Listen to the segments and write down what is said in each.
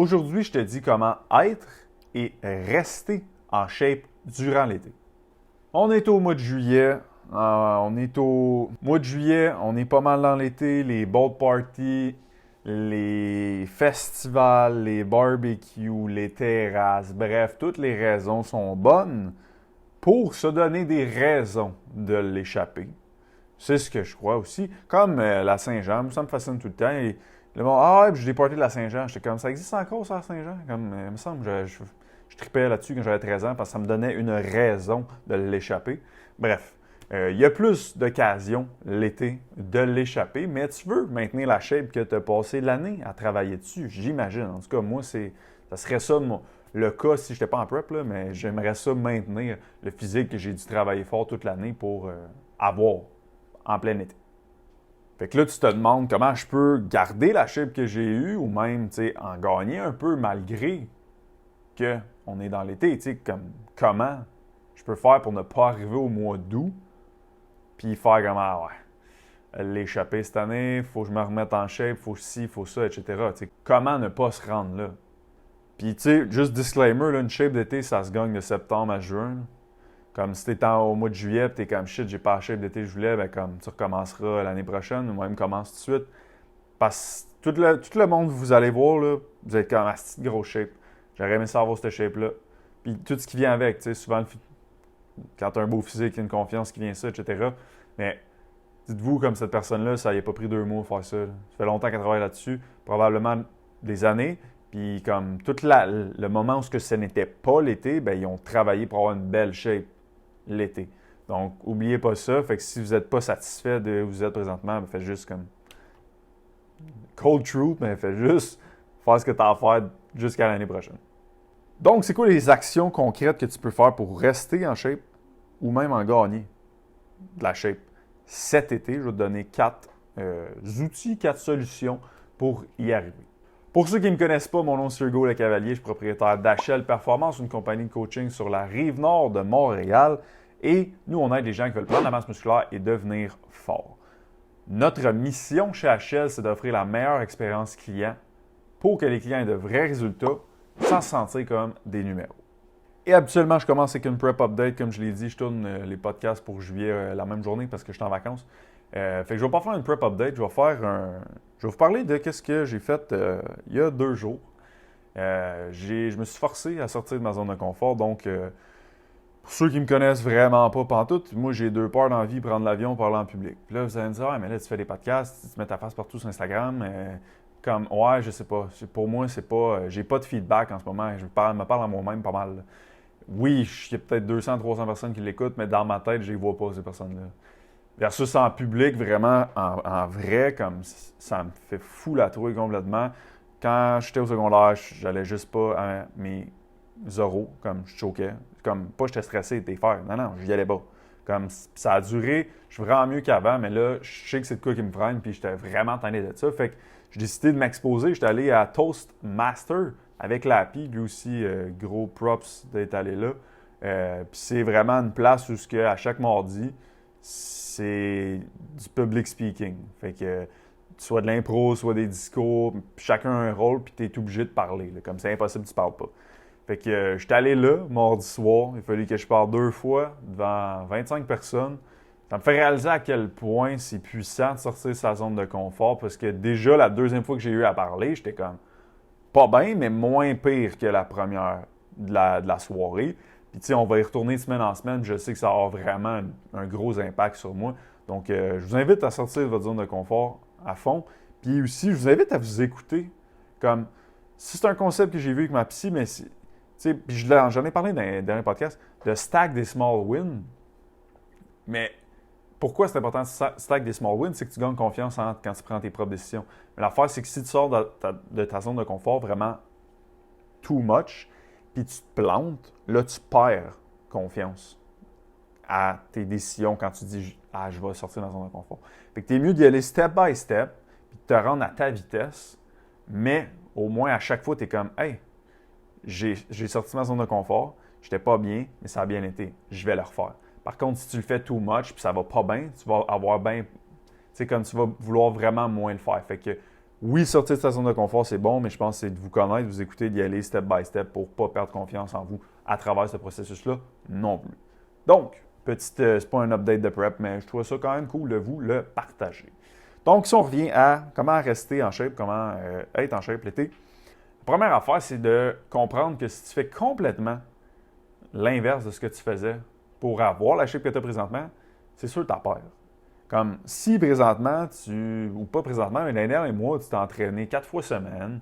Aujourd'hui, je te dis comment être et rester en shape durant l'été. On est au mois de juillet. On est pas mal dans l'été. Les boat parties, les festivals, les barbecues, les terrasses, bref, toutes les raisons sont bonnes pour se donner des raisons de l'échapper. C'est ce que je crois aussi. Comme la Saint-Jean, ça me fascine tout le temps. Et le monde, ouais, puis j'ai des parties de la Saint-Jean. J'étais comme, ça existe encore, ça, la Saint-Jean? Comme, il me semble, je tripais là-dessus quand j'avais 13 ans parce que ça me donnait une raison de l'échapper. Bref, il y a plus d'occasions l'été de l'échapper, mais tu veux maintenir la shape que tu as passé l'année à travailler dessus, j'imagine. En tout cas, moi, ça serait ça le cas si je n'étais pas en prep, là, mais j'aimerais ça maintenir le physique que j'ai dû travailler fort toute l'année pour avoir en plein été. Fait que là, tu te demandes comment je peux garder la shape que j'ai eue ou même en gagner un peu malgré qu'on est dans l'été. Comment je peux faire pour ne pas arriver au mois d'août puis faire comme l'échapper cette année, il faut que je me remette en shape, il faut ci, il faut ça, etc. Comment ne pas se rendre là? Puis juste disclaimer, là, une shape d'été, ça se gagne de septembre à juin. Comme si t'es au mois de juillet et t'es comme shit, j'ai pas la shape d'été que je voulais, ben comme tu recommenceras l'année prochaine ou même commence tout de suite. Parce que tout le monde que vous allez voir, là, vous êtes comme cette grosse shape. J'aurais aimé savoir cette shape-là. Puis tout ce qui vient avec, tu sais, souvent, quand t'as un beau physique, il y a une confiance qui vient ça, etc. Mais dites-vous, comme cette personne-là, ça n'y a pas pris 2 mois à faire ça. Ça fait longtemps qu'elle travaille là-dessus, probablement des années. Puis comme le moment où ce n'était pas l'été, ben ils ont travaillé pour avoir une belle shape l'été. Donc, n'oubliez pas ça. Fait que si vous n'êtes pas satisfait de où vous êtes présentement, ben faites juste comme cold truth, mais faites juste faire ce que tu as à faire jusqu'à l'année prochaine. Donc, c'est quoi les actions concrètes que tu peux faire pour rester en shape ou même en gagner de la shape cet été? Je vais te donner 4 outils, 4 solutions pour y arriver. Pour ceux qui ne me connaissent pas, mon nom est Hugo Le Cavalier, je suis propriétaire d'HL Performance, une compagnie de coaching sur la rive nord de Montréal. Et nous, on aide les gens qui veulent prendre la masse musculaire et devenir forts. Notre mission chez HL, c'est d'offrir la meilleure expérience client pour que les clients aient de vrais résultats sans se sentir comme des numéros. Et habituellement, je commence avec une prep update. Comme je l'ai dit, je tourne les podcasts pour juillet la même journée parce que je suis en vacances. Fait que je ne vais pas faire une prep update, je vais vous parler de ce que j'ai fait il y a 2 jours. Je me suis forcé à sortir de ma zone de confort, donc pour ceux qui me connaissent vraiment pas pantoute, moi j'ai 2 peurs dans la vie, prendre l'avion, parler en public. Puis là, vous allez me dire, mais là tu fais des podcasts, tu mets ta face partout sur Instagram, je sais pas. Pour moi, c'est pas, j'ai pas de feedback en ce moment, me parle à moi-même pas mal. Là. Oui, il y a peut-être 200, 300 personnes qui l'écoutent, mais dans ma tête, je les vois pas, ces personnes-là. Versus en public, vraiment, en vrai, comme ça me fait fou la trouille complètement. Quand j'étais au secondaire, j'allais juste pas à mes oraux, comme je choquais. Comme, pas j'étais stressé de les faire. Non, j'y allais pas. Comme, ça a duré, je suis vraiment mieux qu'avant, mais là, je sais que c'est de quoi qui me freine, puis j'étais vraiment tanné de ça. Fait que j'ai décidé de m'exposer. J'étais allé à Toastmaster avec l'API, lui aussi, gros props d'être allé là. Puis c'est vraiment une place où, à chaque mardi, c'est du public speaking. Fait que soit de l'impro, soit des discours, chacun a un rôle, puis tu es obligé de parler. Là, comme c'est impossible, tu parles pas. Fait que j'étais allé là, mardi soir. Il fallait que je parle 2 fois devant 25 personnes. Ça me fait réaliser à quel point c'est puissant de sortir de sa zone de confort parce que déjà, la 2e fois que j'ai eu à parler, j'étais comme pas bien, mais moins pire que la première de la soirée. Puis, tu sais, on va y retourner de semaine en semaine. Je sais que ça va avoir vraiment un gros impact sur moi. Donc, je vous invite à sortir de votre zone de confort à fond. Puis aussi, je vous invite à vous écouter. Comme, si c'est un concept que j'ai vu avec ma psy, mais tu sais, puis j'en ai parlé dans un dernier podcast, de stack des small wins. Mais pourquoi c'est important de stack des small wins? C'est que tu gagnes confiance quand tu prends tes propres décisions. Mais l'affaire, c'est que si tu sors de ta zone de confort vraiment too much, puis tu te plantes, là, tu perds confiance à tes décisions quand tu dis « Ah, je vais sortir de ma zone de confort ». Fait que t'es mieux d'y aller step by step, puis de te rendre à ta vitesse, mais au moins à chaque fois, tu es comme « Hey, j'ai sorti de ma zone de confort, j'étais pas bien, mais ça a bien été, je vais le refaire ». Par contre, si tu le fais too much, puis ça va pas bien, tu vas avoir bien, tu sais, comme tu vas vouloir vraiment moins le faire. Fait que Oui, sortir de sa zone de confort, c'est bon, mais je pense que c'est de vous connaître, vous écouter, d'y aller step by step pour ne pas perdre confiance en vous à travers ce processus-là non plus. Donc, c'est pas un update de prep, mais je trouve ça quand même cool de vous le partager. Donc, si on revient à comment rester en shape, comment être en shape l'été, la première affaire, c'est de comprendre que si tu fais complètement l'inverse de ce que tu faisais pour avoir la shape que tu as présentement, c'est sûr que tu perds. Comme si présentement, ou pas présentement, mais l'année dernière, moi, tu t'es entraîné 4 fois semaine,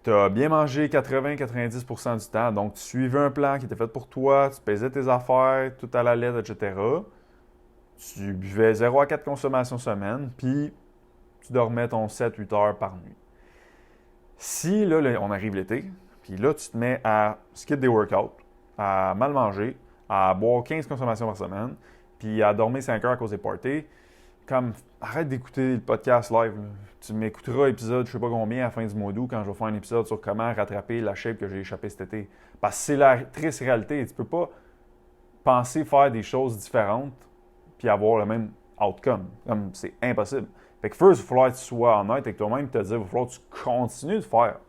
tu as bien mangé 80-90% du temps, donc tu suivais un plan qui était fait pour toi, tu pesais tes affaires, tout à la lettre, etc. Tu buvais 0 à 4 consommations semaine, puis tu dormais ton 7-8 heures par nuit. Si là, on arrive l'été, puis là, tu te mets à skip des workouts, à mal manger, à boire 15 consommations par semaine, puis à dormir 5 heures à cause des parties, comme arrête d'écouter le podcast live. Là. Tu m'écouteras épisode, je sais pas combien, à la fin du mois d'août, quand je vais faire un épisode sur comment rattraper la shape que j'ai échappée cet été. Parce que c'est la triste réalité. Tu peux pas penser faire des choses différentes puis avoir le même outcome. Comme c'est impossible. Fait que first, il va falloir que tu sois honnête avec toi-même et te dire, il va falloir que tu continues de faire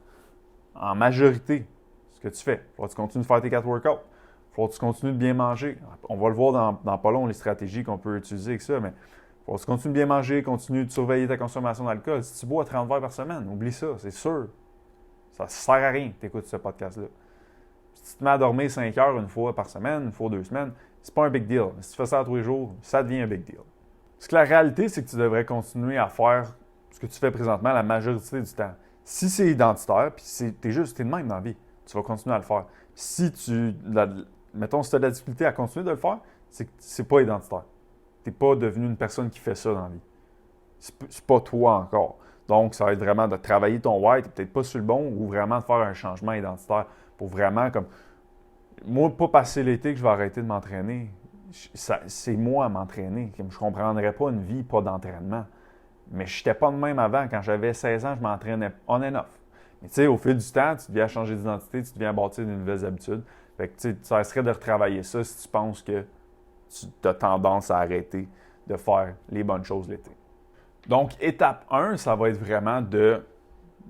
en majorité ce que tu fais. Il va falloir que tu continues de faire tes 4 workouts. Il va falloir que tu continues de bien manger. On va le voir dans pas long, les stratégies qu'on peut utiliser avec ça, mais il faut que tu continues de bien manger, continue de surveiller ta consommation d'alcool. Si tu bois 30 verres par semaine, oublie ça, c'est sûr. Ça ne sert à rien que tu écoutes ce podcast-là. Si tu te mets à dormir 5 heures une fois par semaine, une fois 2 semaines, c'est pas un big deal. Si tu fais ça tous les jours, ça devient un big deal. Parce que la réalité, c'est que tu devrais continuer à faire ce que tu fais présentement la majorité du temps. Si c'est identitaire, puis t'es de même dans la vie, tu vas continuer à le faire. Si mettons, si tu as de la difficulté à continuer de le faire, c'est que c'est pas identitaire. Tu n'es pas devenu une personne qui fait ça dans la vie. C'est pas toi encore. Donc, ça va être vraiment de travailler ton why, tu n'es peut-être pas sur le bon, ou vraiment de faire un changement identitaire pour vraiment comme. Moi, pas passer l'été que je vais arrêter de m'entraîner. C'est moi à m'entraîner. Je ne comprendrais pas une vie pas d'entraînement. Mais je n'étais pas de même avant. Quand j'avais 16 ans, je m'entraînais on and off. Mais tu sais, au fil du temps, tu deviens changer d'identité, tu deviens bâtir de nouvelles habitudes. Fait que tu sais, ça serait de retravailler ça si tu penses que tu as tendance à arrêter de faire les bonnes choses l'été. Donc, étape 1, ça va être vraiment de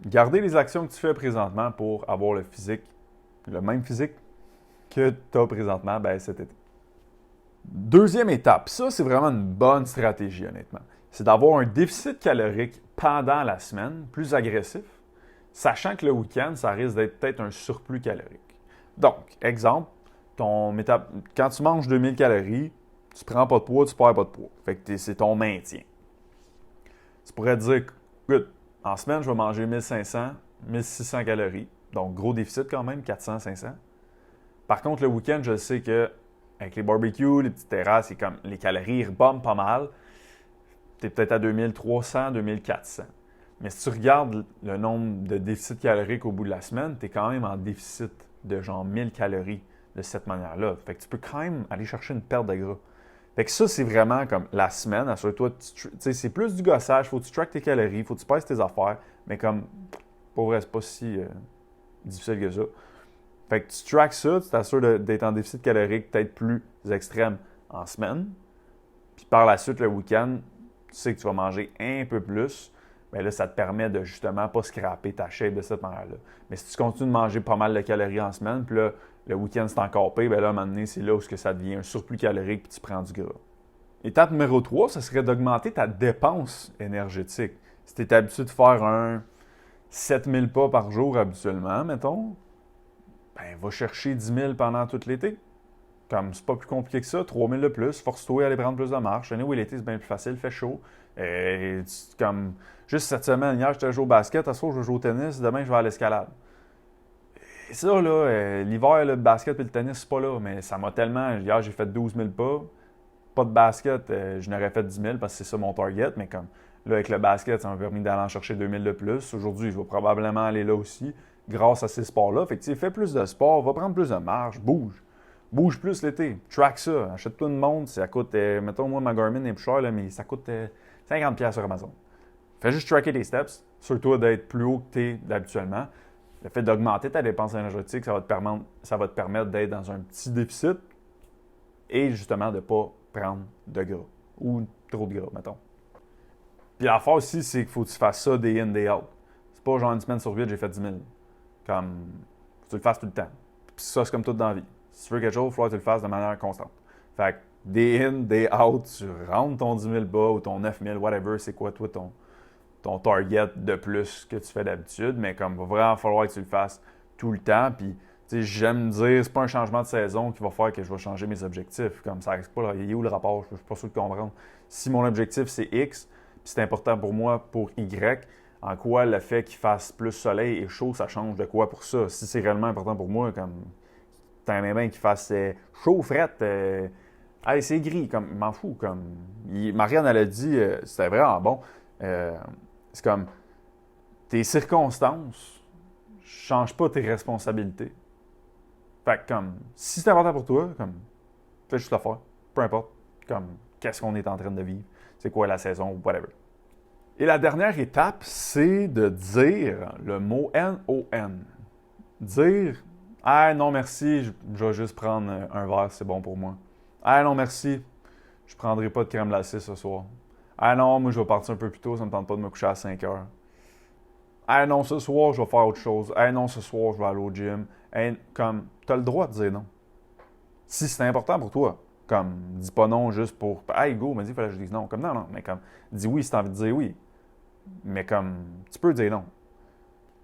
garder les actions que tu fais présentement pour avoir le même physique que tu as présentement cet été. Deuxième étape, ça c'est vraiment une bonne stratégie honnêtement, c'est d'avoir un déficit calorique pendant la semaine, plus agressif, sachant que le week-end, ça risque d'être peut-être un surplus calorique. Donc, exemple, quand tu manges 2000 calories, tu prends pas de poids, tu perds pas de poids. Fait que c'est ton maintien. Tu pourrais te dire, écoute, en semaine, je vais manger 1500, 1600 calories. Donc, gros déficit quand même, 400, 500. Par contre, le week-end, je sais que avec les barbecues, les petites terrasses, comme les calories rebombent pas mal. Tu es peut-être à 2300, 2400. Mais si tu regardes le nombre de déficits caloriques au bout de la semaine, tu es quand même en déficit de genre 1000 calories de cette manière-là. Fait que tu peux quand même aller chercher une perte de gras. Fait que ça, c'est vraiment comme la semaine. Assure-toi, c'est plus du gossage. Faut que tu traques tes calories, faut que tu pèses tes affaires. Mais comme, pour vrai, c'est pas si difficile que ça. Fait que tu tracks ça, tu t'assures d'être en déficit calorique peut-être plus extrême en semaine. Puis par la suite, le week-end, tu sais que tu vas manger un peu plus. Bien là, ça te permet de justement pas scraper ta shape de cette manière-là. Mais si tu continues de manger pas mal de calories en semaine, puis là, le week-end c'est encore pire, bien là, à un moment donné, c'est là où ça devient un surplus calorique puis tu prends du gras. Étape numéro 3, ce serait d'augmenter ta dépense énergétique. Si tu es habitué de faire un 7000 pas par jour habituellement, mettons, ben va chercher 10 000 pendant tout l'été. Comme c'est pas plus compliqué que ça, 3 000 de plus, force-toi à aller prendre plus de marche. Oui, l'été, c'est bien plus facile, il fait chaud. Comme juste cette semaine, hier, j'étais joué au basket, à ce soir, je joue au tennis, demain, je vais à l'escalade. Et ça, là, l'hiver, le basket et le tennis, c'est pas là, mais ça m'a tellement. Hier, j'ai fait 12 000 pas de basket, je n'aurais fait 10 000 parce que c'est ça mon target, mais comme là, avec le basket, ça m'a permis d'aller en chercher 2 000 de plus. Aujourd'hui, je vais probablement aller là aussi, grâce à ces sports-là. Fait que, fais plus de sport, va prendre plus de marche, bouge. Bouge plus l'été. Track ça. Achète-toi une montre. Ça coûte, mettons, moi, ma Garmin est plus chère, là, mais ça coûte 50$ sur Amazon. Fais juste tracker tes steps. Sur-toi d'être plus haut que tu es d'habituellement. Le fait d'augmenter ta dépense énergétique, ça va te permettre d'être dans un petit déficit et justement de ne pas prendre de gras ou trop de gras, mettons. Puis l'affaire aussi, c'est qu'il faut que tu fasses ça day in, day out. C'est pas genre une semaine sur 8, j'ai fait 10 000. Comme, faut que tu le fasses tout le temps. Puis ça, c'est comme tout dans la vie. Si tu veux quelque chose, il faut que tu le fasses de manière constante. Fait que day in, day out, tu rentres ton 10 000 bas ou ton 9 000, whatever, c'est quoi toi ton target de plus que tu fais d'habitude, mais comme il va vraiment falloir que tu le fasses tout le temps. Puis, tu sais, j'aime dire, c'est pas un changement de saison qui va faire que je vais changer mes objectifs. Comme ça reste pas, il est où le rapport? Je suis pas sûr de comprendre. Si mon objectif c'est X, puis c'est important pour moi pour Y, en quoi le fait qu'il fasse plus soleil et chaud, ça change de quoi pour ça? Si c'est réellement important pour moi, comme t'aimerais bien qu'il fasse chaud, fret, hey, c'est gris, comme, m'en fous. Comme, Marianne, elle a dit, c'était vraiment bon. C'est comme tes circonstances ne changent pas tes responsabilités. Fait que comme si c'est important pour toi, comme fais juste l'affaire. Peu importe. Comme qu'est-ce qu'on est en train de vivre. C'est quoi la saison, whatever. Et la dernière étape, c'est de dire le mot N-O-N. Dire ah non merci, je vais juste prendre un verre, c'est bon pour moi. Ah non merci, je ne prendrai pas de crème glacée ce soir. Ah non, moi je vais partir un peu plus tôt, ça ne me tente pas de me coucher à 5 heures. Ah non, ce soir je vais faire autre chose. Ah non, ce soir je vais aller au gym. Comme, tu as le droit de dire non. Si c'est important pour toi, comme, dis pas non juste pour. Hey go, m'a dit, il fallait que je dise non. Comme, non, mais comme, dis oui si tu as envie de dire oui. Mais comme, tu peux dire non.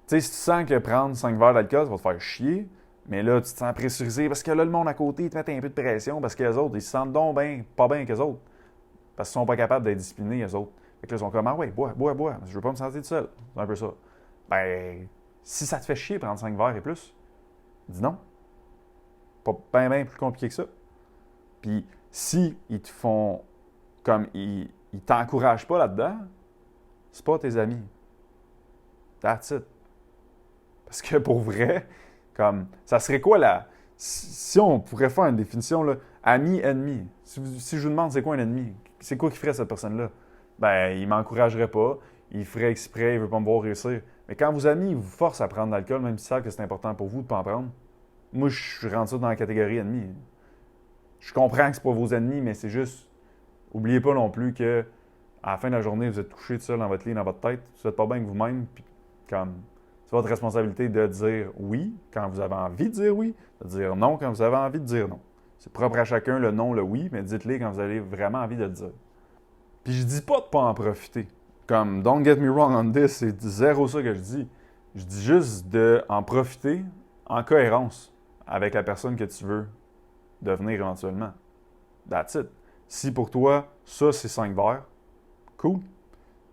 Tu sais, si tu sens que prendre 5 verres d'alcool, ça va te faire chier, mais là, tu te sens pressurisé parce que là, le monde à côté, ils te mettent un peu de pression parce que les autres, ils se sentent donc bien, pas bien qu'eux autres. Parce qu'ils sont pas capables d'être disciplinés, eux autres. Fait que là, ils sont comme, ah ouais, bois. Je veux pas me sentir tout seul. C'est un peu ça. Ben, si ça te fait chier prendre 5 verres et plus, dis non. Pas bien plus compliqué que ça. Puis, si ils te font comme ils t'encouragent pas là-dedans, c'est pas tes amis. That's it. Parce que pour vrai, comme, ça serait quoi la. Si on pourrait faire une définition, là, ami-ennemi. Si je vous demande c'est quoi un ennemi, c'est quoi qui ferait cette personne-là? Ben, il m'encouragerait pas, il ferait exprès, il veut pas me voir réussir. Mais quand vos amis vous forcent à prendre de l'alcool, même s'ils savent que c'est important pour vous de pas en prendre, moi, je rentre ça dans la catégorie ennemi. Je comprends que c'est pas vos ennemis, mais c'est juste. Oubliez pas non plus que à la fin de la journée, vous êtes couché tout seul dans votre lit, dans votre tête, vous n'êtes pas bien avec vous-même, puis comme. C'est votre responsabilité de dire oui quand vous avez envie de dire oui, de dire non quand vous avez envie de dire non. C'est propre à chacun le non, le oui, mais dites-les quand vous avez vraiment envie de le dire. Puis je dis pas de pas en profiter. Comme, don't get me wrong on this, c'est zéro ça que je dis. Je dis juste d'en profiter en cohérence avec la personne que tu veux devenir éventuellement. That's it. Si pour toi, ça c'est 5 verres, cool.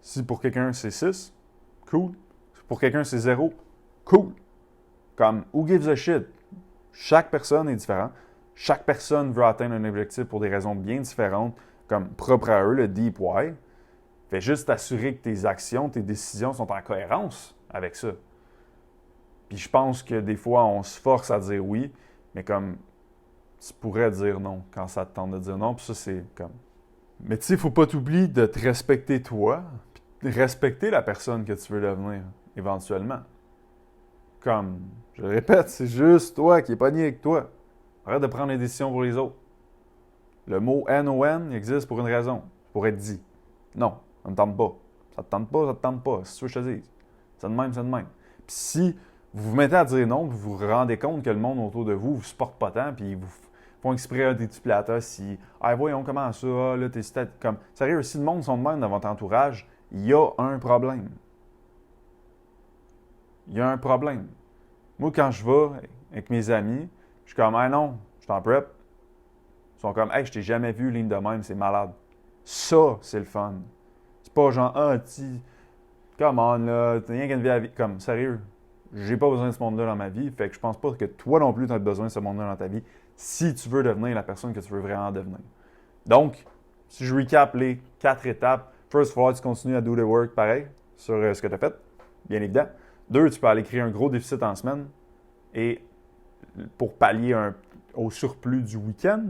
Si pour quelqu'un c'est 6, cool. Pour quelqu'un, c'est 0. Cool. Comme, who gives a shit? Chaque personne est différente. Chaque personne veut atteindre un objectif pour des raisons bien différentes, comme propre à eux, le deep why. Fais juste t'assurer que tes actions, tes décisions sont en cohérence avec ça. Puis je pense que des fois, on se force à dire oui, mais comme, tu pourrais dire non quand ça te tente de dire non. Puis ça, c'est comme... Mais tu sais, il ne faut pas t'oublier de te respecter toi, puis de respecter la personne que tu veux devenir. Éventuellement. Comme, je le répète, c'est juste toi qui es pogné avec toi. Arrête de prendre les décisions pour les autres. Le mot N-O-N existe pour une raison. Pour être dit. Non, ça ne me tente pas. Ça te tente pas, ça te tente pas. Si tu veux que je te dise. C'est de même, c'est de même. Puis si vous vous mettez à dire non, vous vous rendez compte que le monde autour de vous ne vous supporte pas tant, puis ils vous font exprès des petits platas, si, ah voyons comment ça, là, t'es comme. Sérieux, si le monde sont de même dans votre entourage, il y a un problème. Il y a un problème. Moi, quand je vais avec mes amis, je suis comme, ah non, je suis en prep. Ils sont comme, hey, je t'ai jamais vu ligne de même, c'est malade. Ça, c'est le fun. C'est pas genre, ah, come on, là, t'as rien qu'une vie à vie. Comme, sérieux, j'ai pas besoin de ce monde-là dans ma vie, fait que je pense pas que toi non plus, tu as besoin de ce monde-là dans ta vie si tu veux devenir la personne que tu veux vraiment devenir. Donc, si je recap les 4 étapes, first, il va falloir que tu continues à do the work pareil sur ce que tu as fait, bien évidemment. 2, tu peux aller créer un gros déficit en semaine et pour pallier au surplus du week-end.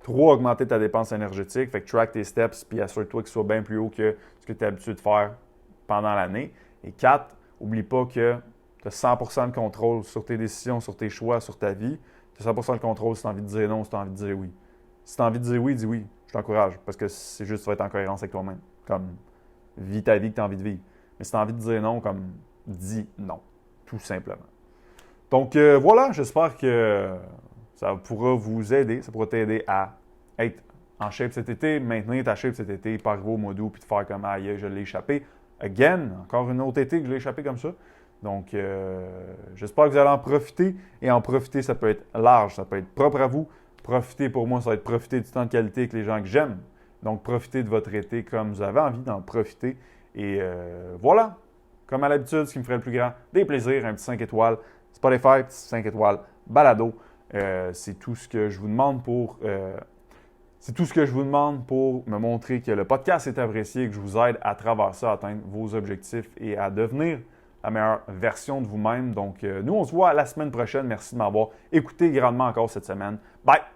3, augmenter ta dépense énergétique. Fait que track tes steps puis assure-toi qu'ils soient bien plus haut que ce que tu es habitué de faire pendant l'année. Et 4, n'oublie pas que tu as 100% de contrôle sur tes décisions, sur tes choix, sur ta vie. Tu as 100% de contrôle si tu as envie de dire non, si tu as envie de dire oui. Si tu as envie de dire oui, dis oui. Je t'encourage parce que c'est juste tu vas être en cohérence avec toi-même. Comme vis ta vie que tu as envie de vivre. Mais si tu as envie de dire non, comme dis non, tout simplement. Donc voilà, j'espère que ça pourra vous aider, ça pourra t'aider à être en shape cet été, maintenir ta shape cet été, pas arriver au mois d'août puis te faire comme aïe, je l'ai échappé. Again, encore une autre été que je l'ai échappé comme ça. Donc j'espère que vous allez en profiter. Et en profiter, ça peut être large, ça peut être propre à vous. Profiter pour moi, ça va être profiter du temps de qualité avec les gens que j'aime. Donc profitez de votre été comme vous avez envie d'en profiter. Et voilà, comme à l'habitude, ce qui me ferait le plus grand des plaisirs, un petit 5 étoiles. Spotify, petit 5 étoiles, balado. C'est tout ce que je vous demande pour me montrer que le podcast est apprécié et que je vous aide à travers ça à atteindre vos objectifs et à devenir la meilleure version de vous-même. Donc, nous, on se voit la semaine prochaine. Merci de m'avoir écouté grandement encore cette semaine. Bye!